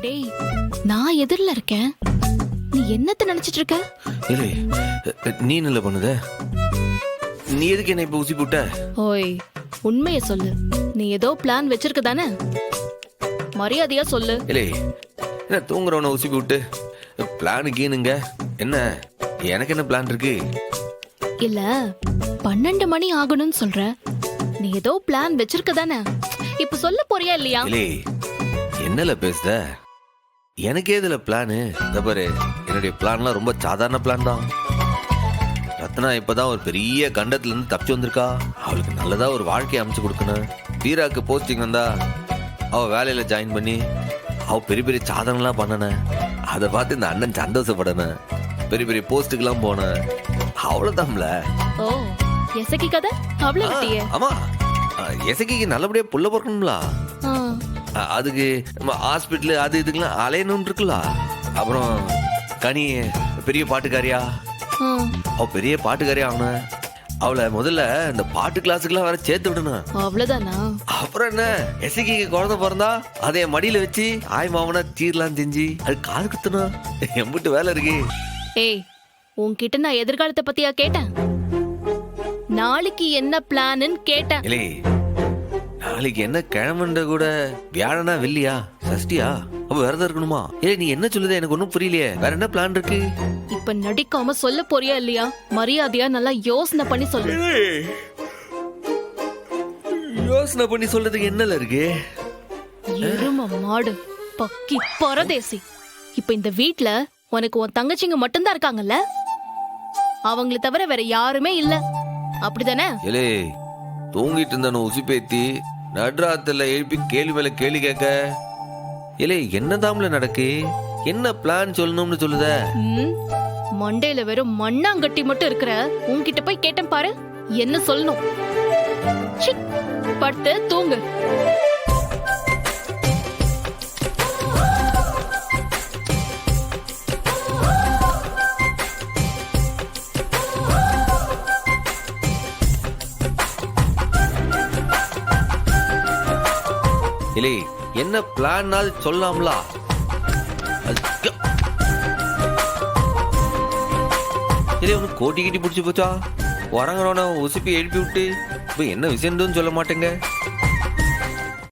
டேய், நான் எதிரில இருக்கேன். நீ என்னத்த நினைச்சிட்டு இருக்க? இல்லை நீ நல்ல பண்ணுத. நீ எதுக்கு என்ன இப்ப ஊசி போட்ட? ஓய், உண்மையை சொல்லு. நீ ஏதோ பிளான் வச்சிருக்க தானே? மரியாதையா சொல்லு. இல்லை என்ன தூங்குறவன ஊசி போட்டு பிளானு கீனுங்க? என்ன எனக்கு என்ன பிளான் இருக்கு? இல்ல 12 மணி ஆகணும்னு சொல்ற. நீ ஏதோ பிளான் வச்சிருக்க தானே? இப்ப சொல்ல போறியா இல்லையா? இல்லை என்னல பேசுத? எனக்கு ஏதுல பிளானு? இந்த பாரு, என்னுடைய பிளான்லாம் ரொம்ப சாதாரண பிளான் தான். ரத்னா இப்பதான் ஒரு பெரிய கண்டத்துல இருந்து தப்பிச்சு வந்திருக்கா. அவளுக்கு நல்லதா ஒரு வாழ்க்கையை அமைச்சு கொடுக்கணும். வீராக்கு போஸ்டிங் வந்தா அவ வேலையில ஜாயின் பண்ணி அவ பெரிய பெரிய சாதனைலாம் பண்ணன. அதை பார்த்து இந்த அண்ணன் சந்தோஷப்படணும். பெரிய பெரிய போஸ்டுக்கெல்லாம் போன. அவ்வளவுதான்ல. ஓ, எசக்கி கதை அவ்வளவு விட்டியே. ஆமா, எசக்கிக்கு நல்லபடியா புள்ள பிறக்கணும்ல. அதுக்கு நம்ம ஹாஸ்பிட்டலு அது இதுக்கெல்லாம் அலையணும் இருக்குல்ல. அப்புறம் கனி பெரிய பாட்டுக்காரியா, அவ பெரிய பாட்டுக்காரியா ஆகணும். அவளை முதல்ல இந்த பாட்டு கிளாஸுக்கெல்லாம் வேற சேர்த்து விடணும். அவ்வளவுதானா? அப்புறம் என்ன, எசைக்கு குழந்தை பிறந்தா அதை என் மடியில வச்சு ஆய் மாவனா சீர்லாம் செஞ்சு அது காது குத்தணும். எம்பிட்டு வேலை இருக்கு. ஏய், உன்கிட்ட நான் எதிர்காலத்தை பத்தியா கேட்டேன்? நாளைக்கு என்ன பிளான்னு கேட்டேன். இல்லை, நாளைக்கு என்ன கிழமன்ற கூட? வியாழனா வெள்ளியா சஷ்டியா? அப்ப விரதம் இருக்கணுமா? ஏ நீ என்ன சொல்லுத? எனக்கு ஒன்னும் புரியலையே. வேற என்ன பிளான் இருக்கு? இப்ப நடிக்காம சொல்ல போறியா இல்லையா? மரியாதையா நல்லா யோசனை பண்ணி சொல்லு. யோசனை பண்ணி சொல்றதுக்கு என்னல இருக்கு? எரும மாடு, பக்கி பரதேசி. இப்ப இந்த வீட்ல உனக்கு உன் தங்கச்சிங்க மட்டும்தான் இருக்காங்கல்ல? அவங்களை தவிர வேற யாருமே இல்ல, அப்படிதானே? ஏலே, தூங்கிட்டு இருந்த உசி பேத்தி நடுராத்துல எழுப்பி கேள்வி மேல கேள்வி கேட்க. ஏலே என்னதாம்ல நடக்கு? என்ன பிளான் சொல்லணும்னு சொல்லுத? மண்டையில வெறும் மண்ணாங்கட்டி மட்டும் இருக்கிற உன்கிட்ட போய் கேட்டேன் பாரு, என்ன சொல்லணும்? சி, படுத்து தூங்கு. இல்லை என்ன பிளான் சொல்லலாம்ல? இல்லை உனக்கு கோட்டி கிட்டி பிடிச்சி போச்சா? வரங்கிறவன உசுப்பி எழுப்பி விட்டு இப்ப என்ன விஷயம்னு சொல்ல மாட்டேங்க.